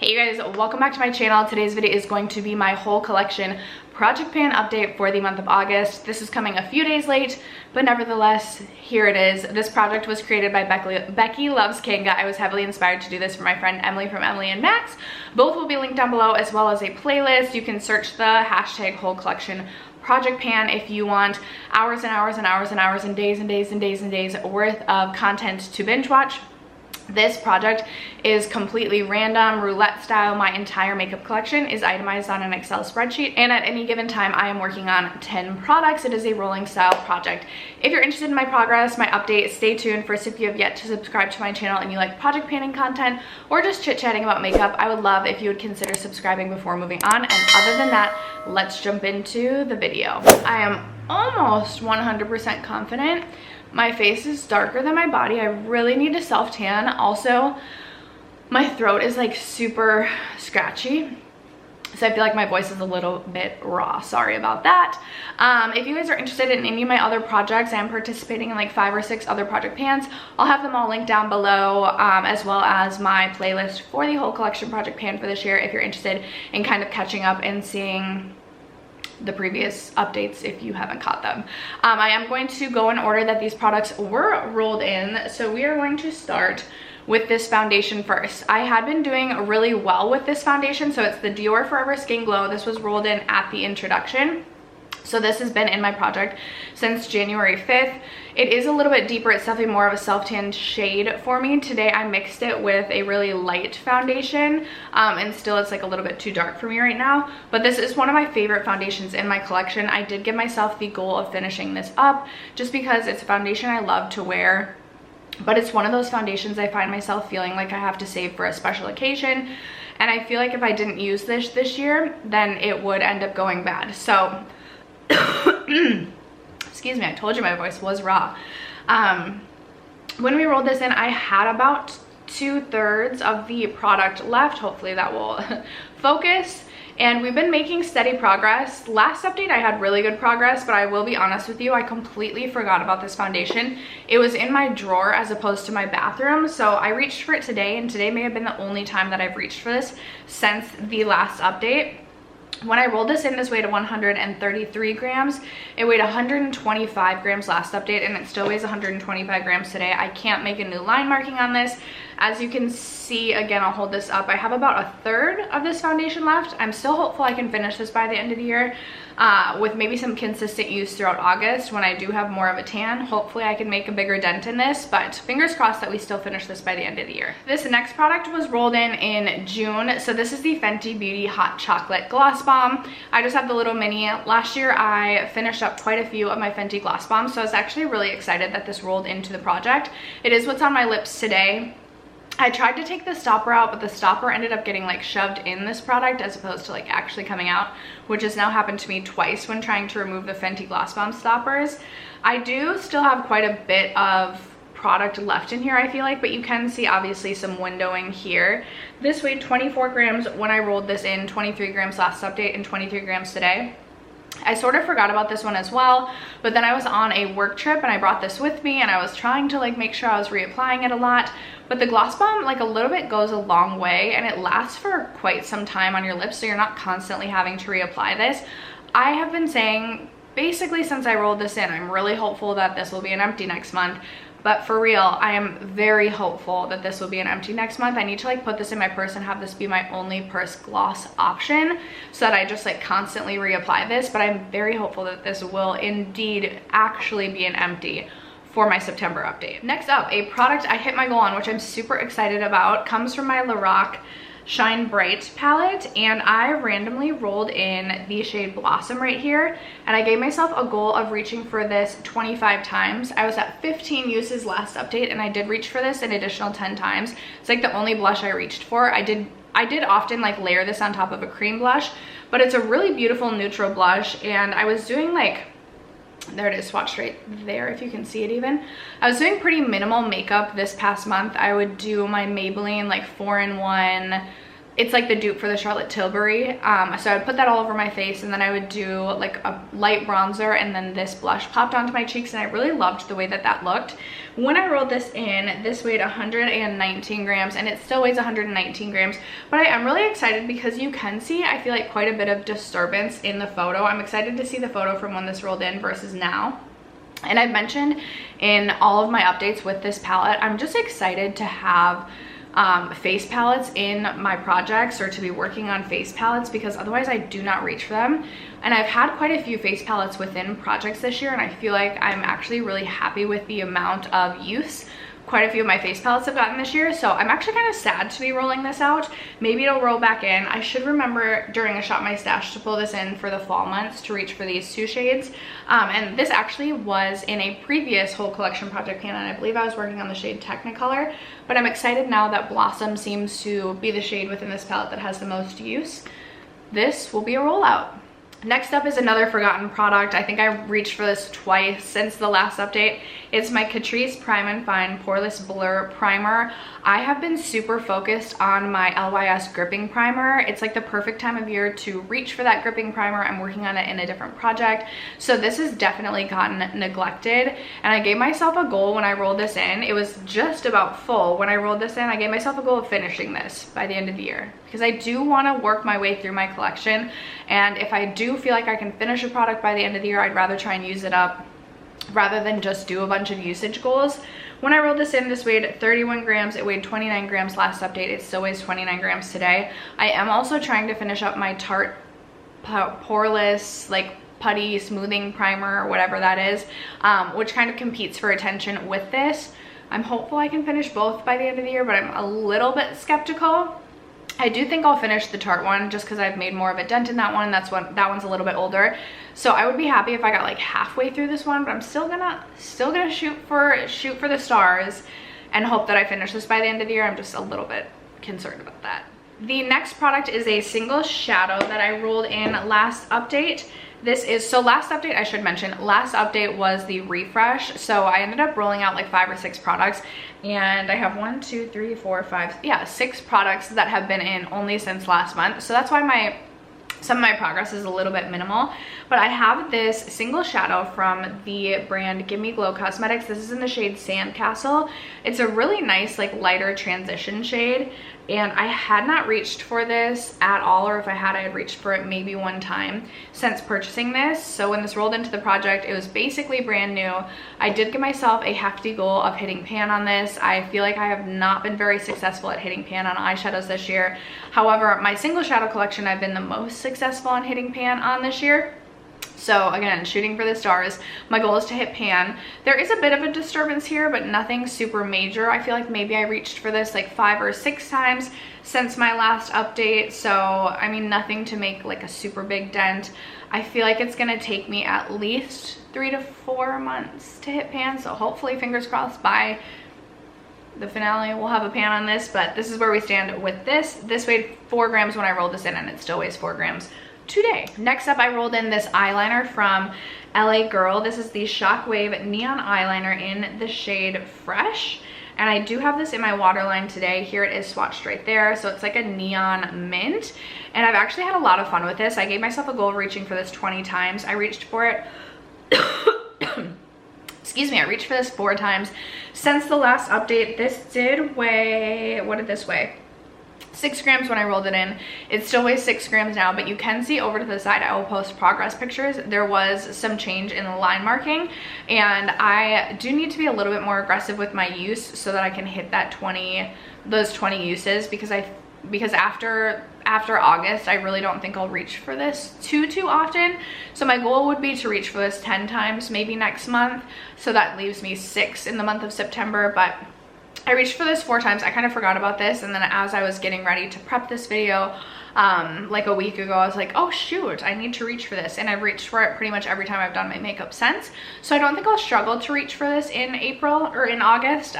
Hey you guys, welcome back to my channel. Today's video is going to be my whole collection project pan update for the month of August. This is coming a few days late, but nevertheless, here it is. This project was created by Becky Loves Kanga. I was heavily inspired to do this for my friend Emily from Emily and Max. Both will be linked down below, as well as a playlist. You can search the hashtag whole collection project pan if you want hours and hours and hours and hours and days and days and days and days worth of content to binge watch. This project is completely random, roulette style. My entire makeup collection is itemized on an Excel spreadsheet, and at any given time I am working on 10 products. It is a rolling style project. If you're interested in my progress, my update, stay tuned. First, if you have yet to subscribe to my channel and you like project panning content or just chit-chatting about makeup, I would love if you would consider subscribing before moving on. And other than that, let's jump into the video. I am almost 100% confident my face is darker than my body. I really need to self tan. Also, my throat is like super scratchy, so I feel like my voice is a little bit raw. Sorry about that. If you guys are interested in any of my other projects, I'm participating in like 5 or 6 other project pans. I'll have them all linked down below, as well as my playlist for the whole collection project pan for this year if you're interested in kind of catching up and seeing the previous updates if you haven't caught them. I am going to go in order that these products were rolled in. So we are going to start with this foundation first. I had been doing really well with this foundation. So it's the Dior Forever Skin Glow. This was rolled in at the introduction. So this has been in my project since January 5th. It is a little bit deeper. It's definitely more of a self-tan shade for me. Today I mixed it with a really light foundation, and still it's like a little bit too dark for me right now. But this is one of my favorite foundations in my collection. I did give myself the goal of finishing this up just because it's a foundation I love to wear. But it's one of those foundations I find myself feeling like I have to save for a special occasion. And I feel like if I didn't use this year, then it would end up going bad. So excuse me, I told you my voice was raw. When we rolled this in, I had about 2/3 of the product left. Hopefully that will focus. And we've been making steady progress. Last update I had really good progress, but I will be honest with you, I completely forgot about this foundation. It was in my drawer as opposed to my bathroom, so I reached for it today, and today may have been the only time that I've reached for this since the last update. When I rolled this in, this weighed 133 grams. It weighed 125 grams last update, and it still weighs 125 grams today. I can't make a new line marking on this. As you can see, again, I'll hold this up. I have about 1/3 of this foundation left. I'm still hopeful I can finish this by the end of the year, with maybe some consistent use throughout August when I do have more of a tan. Hopefully I can make a bigger dent in this, but fingers crossed that we still finish this by the end of the year. This next product was rolled in June. So this is the Fenty Beauty Hot Chocolate Gloss Bomb. I just have the little mini. Last year I finished up quite a few of my Fenty Gloss Bombs, so I was actually really excited that this rolled into the project. It is what's on my lips today. I tried to take the stopper out, but the stopper ended up getting like shoved in this product as opposed to like actually coming out, which has now happened to me twice when trying to remove the Fenty Gloss Bomb stoppers. I do still have quite a bit of product left in here, I feel like, but you can see obviously some windowing here. This weighed 24 grams when I rolled this in, 23 grams last update, and 23 grams today. I sort of forgot about this one as well, but then I was on a work trip and I brought this with me, and I was trying to like make sure I was reapplying it a lot. But the Gloss Bomb, like a little bit goes a long way, and it lasts for quite some time on your lips, so you're not constantly having to reapply this. I have been saying basically since I rolled this in, I'm really hopeful that this will be an empty next month. But for real, I am very hopeful that this will be an empty next month. I need to like put this in my purse and have this be my only purse gloss option so that I just like constantly reapply this. But I'm very hopeful that this will indeed actually be an empty for my September update. Next up, a product I hit my goal on, which I'm super excited about, comes from my Lorac Shine Bright palette, and I randomly rolled in the shade Blossom right here, and I gave myself a goal of reaching for this 25 times. I was at 15 uses last update, and I did reach for this an additional 10 times. It's like the only blush I reached for. I did often like layer this on top of a cream blush, but it's a really beautiful neutral blush, and I was doing like, there it is, swatched right there if you can see it even. I was doing pretty minimal makeup this past month. I would do my Maybelline like 4-in-1 It's like the dupe for the Charlotte Tilbury. So I would put that all over my face, and then I would do like a light bronzer, and then this blush popped onto my cheeks, and I really loved the way that that looked. When I rolled this in, this weighed 119 grams, and it still weighs 119 grams, but I am really excited because you can see, I feel like, quite a bit of disturbance in the photo. I'm excited to see the photo from when this rolled in versus now. And I've mentioned in all of my updates with this palette, I'm just excited to have face palettes in my projects, or to be working on face palettes, because otherwise I do not reach for them. And I've had quite a few face palettes within projects this year, and I feel like I'm actually really happy with the amount of use quite a few of my face palettes have gotten this year. So I'm actually kind of sad to be rolling this out. Maybe it'll roll back in. I should remember during a Shop My Stash to pull this in for the fall months to reach for these two shades. And this actually was in a previous whole collection project pan, and I believe I was working on the shade Technicolor, but I'm excited now that Blossom seems to be the shade within this palette that has the most use. This will be a rollout. Next up is another forgotten product. I think I reached for this twice since the last update. It's my Catrice Prime and Fine Poreless Blur Primer. I have been super focused on my LYS gripping primer. It's like the perfect time of year to reach for that gripping primer. I'm working on it in a different project, so this has definitely gotten neglected, and I gave myself a goal when I rolled this in. It was just about full when I rolled this in. I gave myself a goal of finishing this by the end of the year, because I do want to work my way through my collection, and if I do feel like I can finish a product by the end of the year, I'd rather try and use it up rather than just do a bunch of usage goals. When I rolled this in, this weighed 31 grams. It weighed 29 grams last update. It still weighs 29 grams today. I am also trying to finish up my Tarte Poreless, like, putty smoothing primer, or whatever that is, which kind of competes for attention with this. I'm hopeful I can finish both by the end of the year, but I'm a little bit skeptical. I do think I'll finish the Tarte one just because I've made more of a dent in that one. That one's a little bit older. So I would be happy if I got like halfway through this one, but I'm still gonna shoot for the stars and hope that I finish this by the end of the year. I'm just a little bit concerned about that. The next product is a single shadow that I rolled in last update. So last update, I should mention, last update was the refresh. So I ended up rolling out like 5 or 6 products, and I have 6 products that have been in only since last month. So that's why some of my progress is a little bit minimal. But I have this single shadow from the brand Give Me Glow Cosmetics. This is in the shade Sandcastle. It's a really nice, like, lighter transition shade, and I had not reached for this at all, or if I had, I had reached for it maybe one time since purchasing this. So when this rolled into the project, it was basically brand new. I did give myself a hefty goal of hitting pan on this. I feel like I have not been very successful at hitting pan on eyeshadows this year. However, my single shadow collection, I've been the most successful on hitting pan on this year. So again, shooting for the stars. My goal is to hit pan. There is a bit of a disturbance here, but nothing super major. I feel like maybe I reached for this like 5 or 6 times since my last update. So, I mean, nothing to make like a super big dent. I feel like it's gonna take me at least 3 to 4 months to hit pan. So hopefully, fingers crossed, by the finale we'll have a pan on this. But this is where we stand with this. This weighed 4 grams when I rolled this in, and it still weighs 4 grams today. Next up, I rolled in this eyeliner from LA Girl. This is the Shockwave Neon Eyeliner in the shade Fresh, and I do have this in my waterline today. Here it is swatched right there. So it's like a neon mint, and I've actually had a lot of fun with this. I gave myself a goal of reaching for this 20 times. I reached for it excuse me, I reached for this 4 times since the last update. This did weigh, what did this weigh? 6 grams when I rolled it in. It still weighs 6 grams now, but you can see over to the side, I will post progress pictures. There was some change in the line marking, and I do need to be a little bit more aggressive with my use so that I can hit that those 20 uses, because after August, I really don't think I'll reach for this too often. So my goal would be to reach for this 10 times maybe next month. So that leaves me 6 in the month of September, but I reached for this 4 times. I kind of forgot about this, and then as I was getting ready to prep this video like a week ago, I was like, oh shoot, I need to reach for this, and I've reached for it pretty much every time I've done my makeup since. So I don't think I'll struggle to reach for this in April or in August.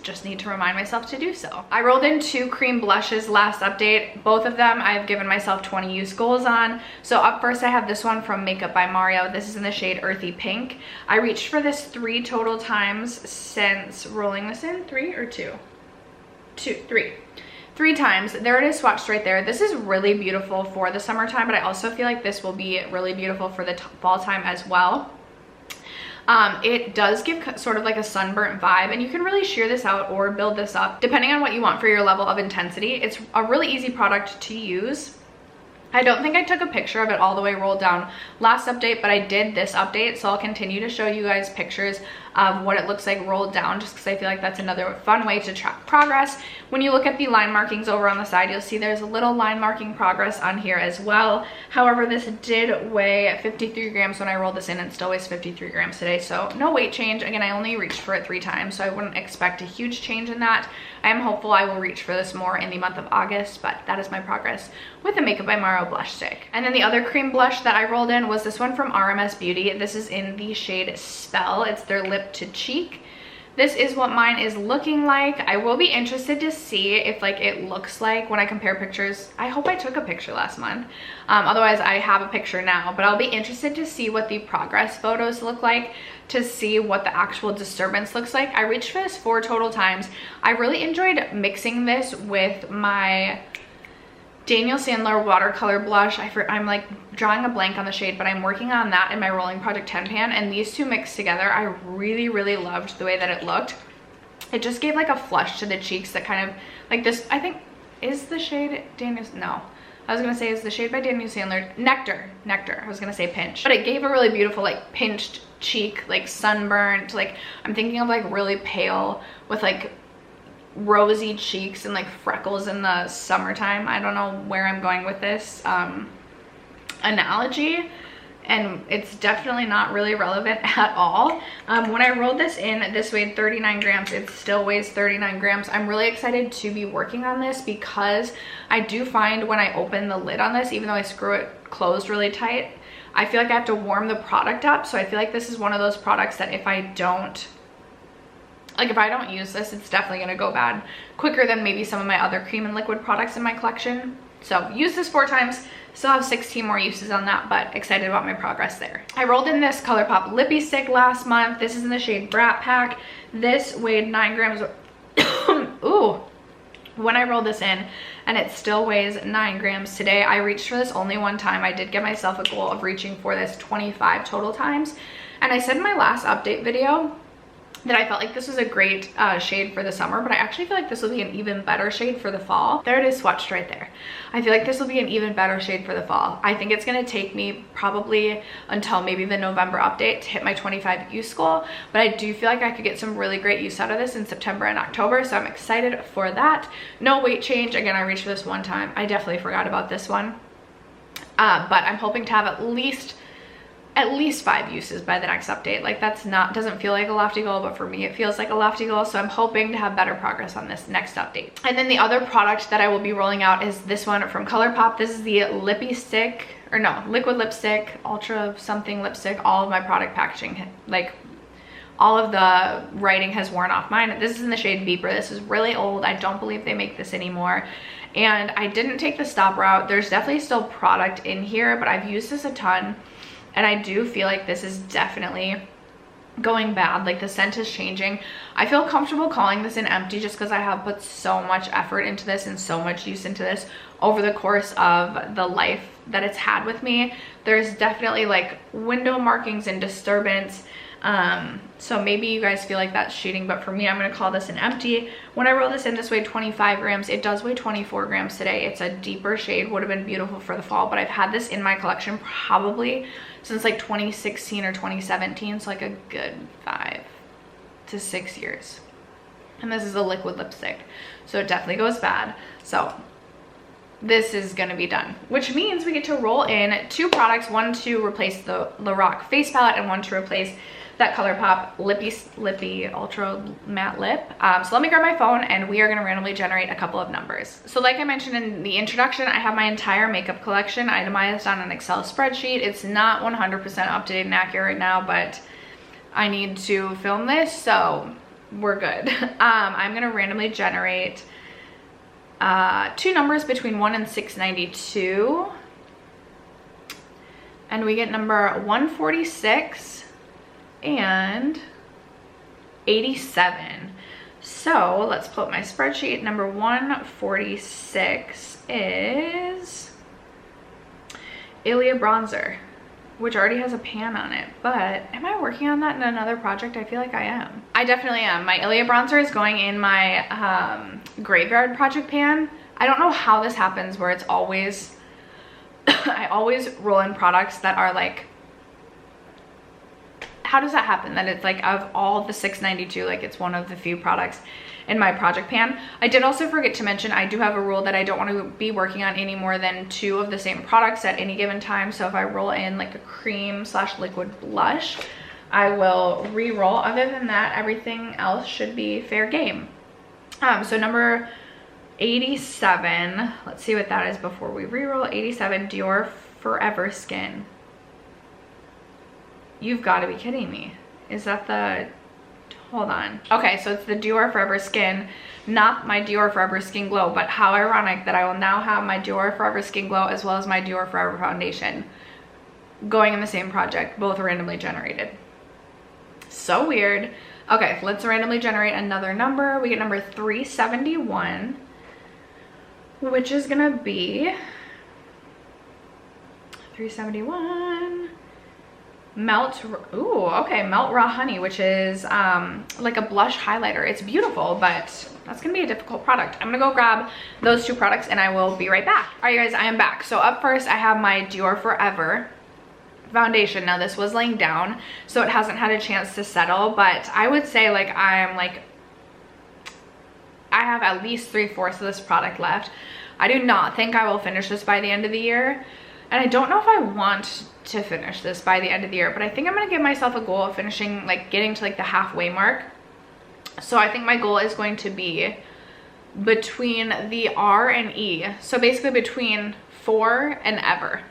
Just need to remind myself to do so. I rolled in 2 cream blushes last update. Both of them I've given myself 20 use goals on. So up first, I have this one from Makeup by Mario. This is in the shade Earthy Pink. I reached for this 3 total times since rolling this in. 3 or 2? 2, 3. 3 times. There it is swatched right there. This is really beautiful for the summertime, but I also feel like this will be really beautiful for the fall time as well. It does give sort of like a sunburnt vibe, and you can really sheer this out or build this up depending on what you want for your level of intensity. It's a really easy product to use. I don't think I took a picture of it all the way rolled down last update, but I did this update, so I'll continue to show you guys pictures of what it looks like rolled down, just because I feel like that's another fun way to track progress. When you look at the line markings over on the side, you'll see there's a little line marking progress on here as well. However, this did weigh 53 grams when I rolled this in, and still weighs 53 grams today, so no weight change. Again, I only reached for it 3 times, so I wouldn't expect a huge change in that. I am hopeful I will reach for this more in the month of August, but that is my progress with the Makeup by Maro blush stick. And then the other cream blush that I rolled in was this one from RMS Beauty. This is in the shade Spell. It's their Lip to Cheek. This is what mine is looking like. I will be interested to see if like it looks like when I compare pictures. I hope I took a picture last month. Otherwise I have a picture now, but I'll be interested to see what the progress photos look like, to see what the actual disturbance looks like. I reached for this 4 total times. I really enjoyed mixing this with my Daniel Sandler watercolor blush. I'm like drawing a blank on the shade, but I'm working on that in my Rolling Project 10 pan, and these two mixed together, I really loved the way that it looked. It just gave like a flush to the cheeks that kind of like this, I think is the shade Daniel's, no. I was gonna say is the shade by Daniel Sandler, Nectar. I was gonna say Pinch, but it gave a really beautiful like pinched cheek, like sunburnt, like I'm thinking of like really pale with like rosy cheeks and like freckles in the summertime. I don't know where I'm going with this analogy, and it's definitely not really relevant at all. When I rolled this in, this weighed 39 grams. It still weighs 39 grams. I'm really excited to be working on this because I do find when I open the lid on this, even though I screw it closed really tight, I feel like I have to warm the product up. So I feel like this is one of those products that if I don't use this, it's definitely gonna go bad quicker than maybe some of my other cream and liquid products in my collection. So use this 4 times, still have 16 more uses on that, but excited about my progress there. I rolled in this ColourPop Lippy Stick last month. This is in the shade Brat Pack. This weighed 9 grams. Ooh, when I rolled this in, and it still weighs 9 grams today. I reached for this only 1 time. I did give myself a goal of reaching for this 25 total times. And I said in my last update video that I felt like this was a great shade for the summer, but I actually feel like this will be an even better shade for the fall. There it is swatched right there. I feel like this will be an even better shade for the fall. I think it's going to take me probably until maybe the November update to hit my 25 use goal, but I do feel like I could get some really great use out of this in September and October, so I'm excited for that. No weight change. Again, I reached for this 1 time. I definitely forgot about this one, but I'm hoping to have at least 5 uses by the next update. Like that's not, doesn't feel like a lofty goal, but for me it feels like a lofty goal, so I'm hoping to have better progress on this next update. And then the other product that I will be rolling out is this one from ColourPop. This is the Lippy Stick, or no, Liquid Lipstick, Ultra something lipstick. All of my product packaging, like all of the writing has worn off mine. This is in the shade Beeper. This is really old. I don't believe they make this anymore, and I didn't take the stop route. There's definitely still product in here, but I've used this a ton, and I do feel like this is definitely going bad. Like the scent is changing. I feel comfortable calling this an empty just because I have put so much effort into this and so much use into this over the course of the life that it's had with me. There's definitely like window markings and disturbance. So maybe you guys feel like that's cheating, but for me, I'm going to call this an empty. When I rolled this in, this weighed 25 grams. It does weigh 24 grams today. It's a deeper shade, would have been beautiful for the fall, but I've had this in my collection probably since like 2016 or 2017. So like a good 5 to 6 years. And this is a liquid lipstick, so it definitely goes bad. So this is going to be done, which means we get to roll in 2 products, one to replace the Lorac face palette and one to replace that ColourPop Lippy Ultra Matte Lip. So let me grab my phone and we are going to randomly generate a couple of numbers. So like I mentioned in the introduction, I have my entire makeup collection itemized on an Excel spreadsheet. It's not 100% up to date and accurate right now, but I need to film this, so we're good. I'm going to randomly generate 2 numbers between 1 and 692, and we get number 146 and 87. So let's pull up my spreadsheet. Number 146 is Ilia Bronzer, which already has a pan on it. But am I working on that in another project? I feel like I am. I definitely am. My Ilia Bronzer is going in my graveyard project pan. I don't know how this happens where it's always, I always roll in products that are like, how does that happen? That it's like of all the 692, like it's one of the few products in my project pan. I did also forget to mention, I do have a rule that I don't want to be working on any more than 2 of the same products at any given time. So if I roll in like a cream / liquid blush, I will re-roll. Other than that, everything else should be fair game. So number 87, let's see what that is before we re-roll. 87, Dior Forever Skin. You've got to be kidding me. Is that the, hold on. Okay, so it's the Dior Forever Skin, not my Dior Forever Skin Glow, but how ironic that I will now have my Dior Forever Skin Glow as well as my Dior Forever Foundation going in the same project, both randomly generated. So weird. Okay, let's randomly generate another number. We get number 371, which is gonna be 371. Melt, ooh, okay, Melt Raw Honey, which is like a blush highlighter. It's beautiful, but that's gonna be a difficult product. I'm gonna go grab those 2 products and I will be right back. All right, you guys, I am back. So up first, I have my Dior Forever foundation. Now this was laying down, so it hasn't had a chance to settle, but I would say like I have at least 3/4 of this product left. I do not think I will finish this by the end of the year. And I don't know if I want to finish this by the end of the year, but I think I'm gonna give myself a goal of finishing, like getting to like the halfway mark. So I think my goal is going to be between the R and E. So basically between 4 and ever.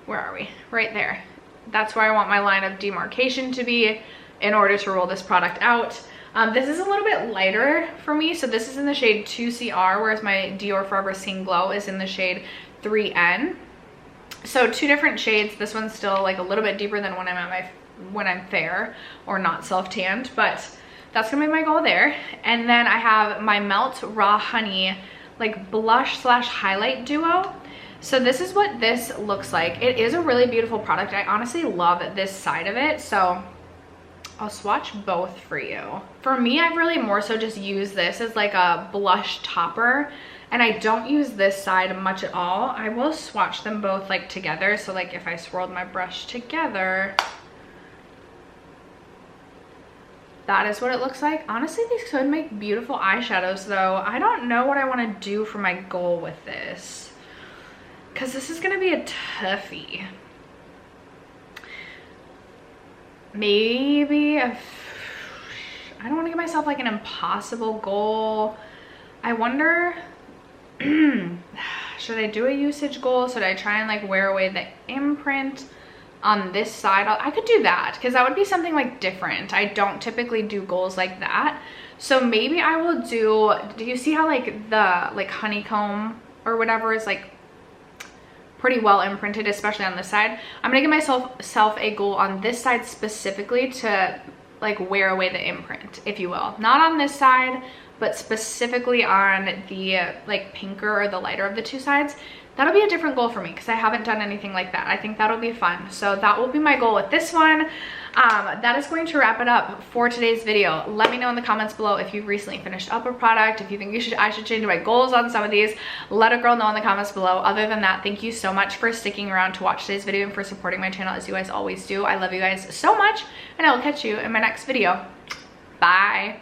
Where are we? Right there. That's where I want my line of demarcation to be in order to roll this product out. This is a little bit lighter for me. So this is in the shade 2CR, whereas my Dior Forever Skin Glow is in the shade 3N. So 2 different shades. This one's still like a little bit deeper than when I'm fair or not self-tanned, but that's gonna be my goal there. And then I have my Melt Raw Honey like blush / highlight duo. So this is what this looks like. It is a really beautiful product. I honestly love this side of it, so I'll swatch both for you. For me, I've really more so just used this as like a blush topper, and I don't use this side much at all. I will swatch them both like together. So like if I swirled my brush together, that is what it looks like. Honestly, these could make beautiful eyeshadows though. I don't know what I want to do for my goal with this, because this is gonna be a toughie. Maybe I don't want to give myself like an impossible goal. I wonder, should I do a usage goal? Should I try and like wear away the imprint on this side? I could do that because that would be something like different. I don't typically do goals like that. So maybe I will do you see how like the like honeycomb or whatever is like pretty well imprinted, especially on this side? I'm gonna give myself a goal on this side specifically to like wear away the imprint, if you will. Not on this side, but specifically on the like pinker or the lighter of the 2 sides. That'll be a different goal for me because I haven't done anything like that. I think that'll be fun. So that will be my goal with this one. That is going to wrap it up for today's video. Let me know in the comments below if you've recently finished up a product, if you think I should change my goals on some of these. Let a girl know in the comments below. Other than that, thank you so much for sticking around to watch today's video and for supporting my channel as you guys always do. I love you guys so much, and I will catch you in my next video. Bye.